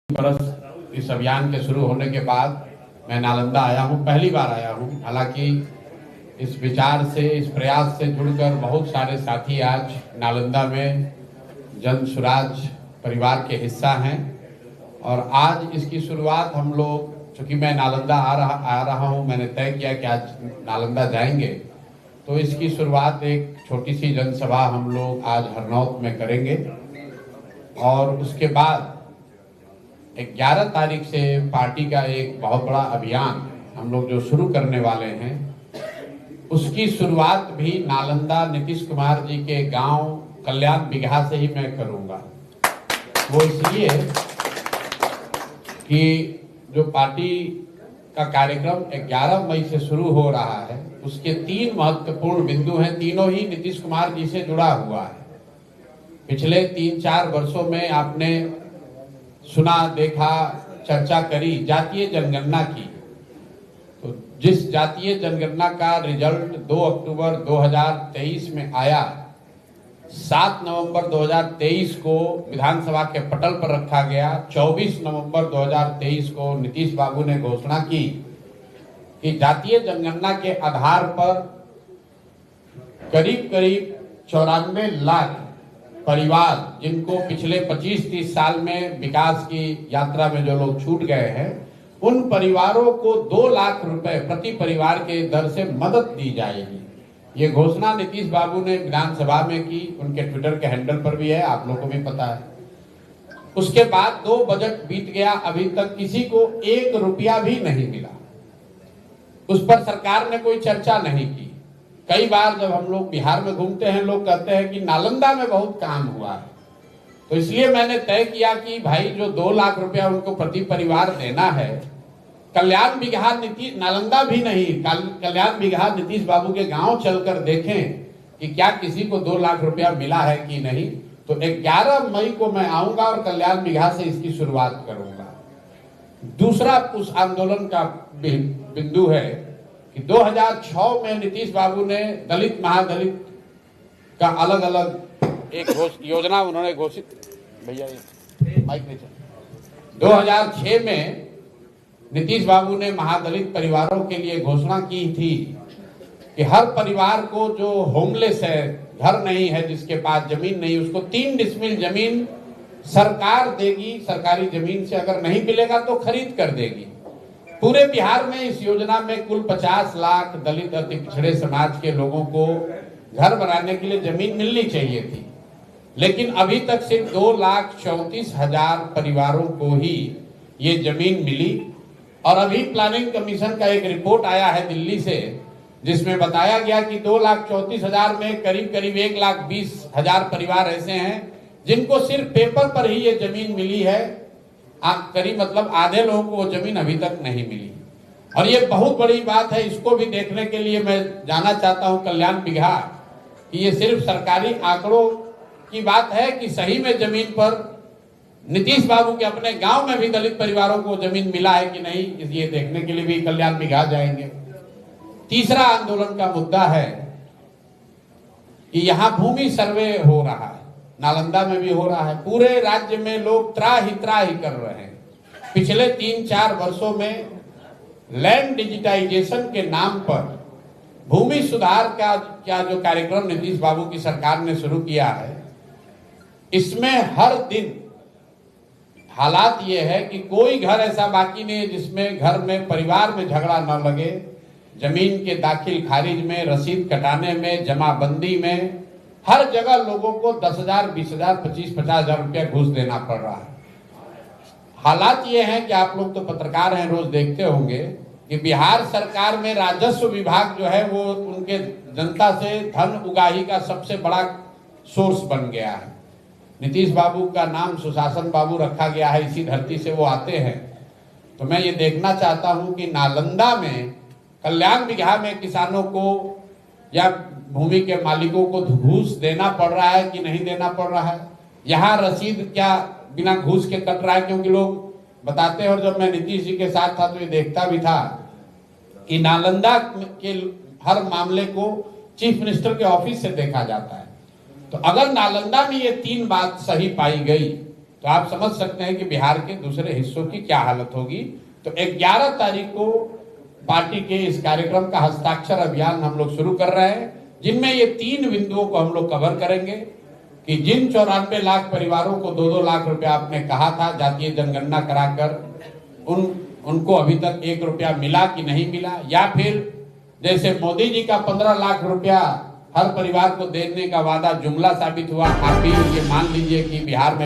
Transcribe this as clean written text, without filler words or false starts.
बरस इस अभियान के शुरू होने के बाद मैं नालंदा आया हूं, पहली बार आया हूं। हालांकि इस विचार से, इस प्रयास से जुड़कर बहुत सारे साथी आज नालंदा में जन सुराज परिवार के हिस्सा हैं और आज इसकी शुरुआत हम लोग, चूंकि मैं नालंदा आ रहा हूं, मैंने तय किया कि आज नालंदा जाएंगे, तो इसकी शुरुआत एक छोटी सी जनसभा हम लोग आज हरनौत में करेंगे और उसके बाद 11 तारीख से पार्टी का एक बहुत बड़ा अभियान हम लोग जो शुरू करने वाले हैं, उसकी शुरुआत भी नालंदा नीतीश कुमार जी के गांव कल्याण बिगहा से ही मैं करूंगा। वो इसलिए कि जो पार्टी का कार्यक्रम 11 मई से शुरू हो रहा है, उसके 3 महत्वपूर्ण बिंदु हैं। तीनों ही नीतीश कुमार जी से जुड़ा हुआ है। पिछले 3-4 वर्षों में आपने सुना, देखा, चर्चा करी जातीय जनगणना की। तो जिस जातीय जनगणना का रिजल्ट 2 अक्टूबर 2023 में आया, 7 नवंबर 2023 को विधानसभा के पटल पर रखा गया। 24 नवंबर 2023 को नीतीश बाबू ने घोषणा की कि जातीय जनगणना के आधार पर करीब करीब 94 लाख परिवार, जिनको पिछले 25-30 साल में विकास की यात्रा में जो लोग छूट गए हैं, उन परिवारों को 2 लाख रुपए प्रति परिवार के दर से मदद दी जाएगी। ये घोषणा नीतीश बाबू ने विधानसभा में की, उनके ट्विटर के हैंडल पर भी है, आप लोगों को भी पता है। उसके बाद 2 बजट बीत गया, अभी तक किसी को 1 रुपया भी नहीं मिला। उस पर सरकार ने कोई चर्चा नहीं की। कई बार जब हम लोग बिहार में घूमते हैं, लोग कहते हैं कि नालंदा में बहुत काम हुआ है, तो इसलिए मैंने तय किया कि भाई जो 2 लाख रुपया उनको प्रति परिवार देना है, कल्याण बिगहा नालंदा भी नहीं, कल्याण बिगहा नीतीश बाबू के गांव चलकर देखें कि क्या किसी को 2 लाख रुपया मिला है कि नहीं। तो 11 मई को मैं आऊंगा और कल्याण बिगहा से इसकी शुरुआत करूंगा। दूसरा उस आंदोलन का बिंदु है कि 2006 में नीतीश बाबू ने दलित महादलित का अलग अलग एक योजना उन्होंने घोषित, भैया माइक नहीं चल, 2006 में नीतीश बाबू ने महादलित परिवारों के लिए घोषणा की थी कि हर परिवार को जो होमलेस है, घर नहीं है, जिसके पास जमीन नहीं, उसको 3 डिसमिल जमीन सरकार देगी। सरकारी जमीन से अगर नहीं मिलेगा तो खरीद कर देगी। पूरे बिहार में इस योजना में कुल 50 लाख दलित अति पिछड़े समाज के लोगों को घर बनाने के लिए जमीन मिलनी चाहिए थी, लेकिन अभी तक सिर्फ 2,34,000 परिवारों को ही ये जमीन मिली। और अभी प्लानिंग कमीशन का एक रिपोर्ट आया है दिल्ली से, जिसमें बताया गया कि 2,34,000 में करीब करीब 1,20,000 परिवार ऐसे हैं जिनको सिर्फ पेपर पर ही ये जमीन मिली है। करीब मतलब आधे लोगों को वो जमीन अभी तक नहीं मिली। और ये बहुत बड़ी बात है। इसको भी देखने के लिए मैं जाना चाहता हूं कल्याण बिगहा, कि ये सिर्फ सरकारी आंकड़ों की बात है कि सही में जमीन पर नीतीश बाबू के अपने गांव में भी दलित परिवारों को जमीन मिला है कि नहीं, ये देखने के लिए भी कल्याण बिगहा जाएंगे। तीसरा आंदोलन का मुद्दा है कि यहां भूमि सर्वे हो रहा है, नालंदा में भी हो रहा है। पूरे राज्य में लोग त्राही कर रहे हैं। पिछले 3-4 वर्षों में लैंड डिजिटाइजेशन के नाम पर भूमि सुधार का क्या जो कार्यक्रम नीतीश बाबू की सरकार ने शुरू किया है, इसमें हर दिन हालात ये है कि कोई घर ऐसा बाकी नहीं है जिसमें घर में परिवार में झगड़ा न लगे। जमीन के दाखिल खारिज में, रसीद कटाने में, जमाबंदी में, हर जगह लोगों को 10,000, 20,000, 25,000 रुपया घूस देना पड़ रहा है। हालात ये हैं कि आप लोग तो पत्रकार हैं, रोज देखते होंगे कि बिहार सरकार में राजस्व विभाग जो है वो उनके जनता से धन उगाही का सबसे बड़ा सोर्स बन गया है। नीतीश बाबू का नाम सुशासन बाबू रखा गया है, इसी धरती से वो आते हैं। तो मैं ये देखना चाहता हूं कि नालंदा में कल्याण बिगहा में किसानों को या भूमि के मालिकों को घूस देना पड़ रहा है कि नहीं देना पड़ रहा है। यहाँ रसीद क्या बिना घूस के कट रहा है, क्योंकि लोग बताते हैं। और जब मैं नीतीश जी के साथ था तो ये देखता भी था कि नालंदा के हर मामले को चीफ मिनिस्टर के ऑफिस से देखा जाता है। तो अगर नालंदा में ये 3 बात सही पाई गई तो आप समझ सकते हैं कि बिहार के दूसरे हिस्सों की क्या हालत होगी। तो 11 तारीख को पार्टी के इस कार्यक्रम का हस्ताक्षर अभियान हम लोग शुरू कर रहे हैं, जिनमें ये 3 बिंदुओं को हम लोग कवर करेंगे कि जिन 94 लाख परिवारों को 2-2 लाख रुपया आपने कहा था जातीय जनगणना कराकर, उनको अभी तक 1 रुपया मिला कि नहीं मिला, या फिर जैसे मोदी जी का 15 लाख रुपया हर परिवार को देने का वादा जुमला साबित हुआ। आप भी ये मान लीजिए कि बिहार में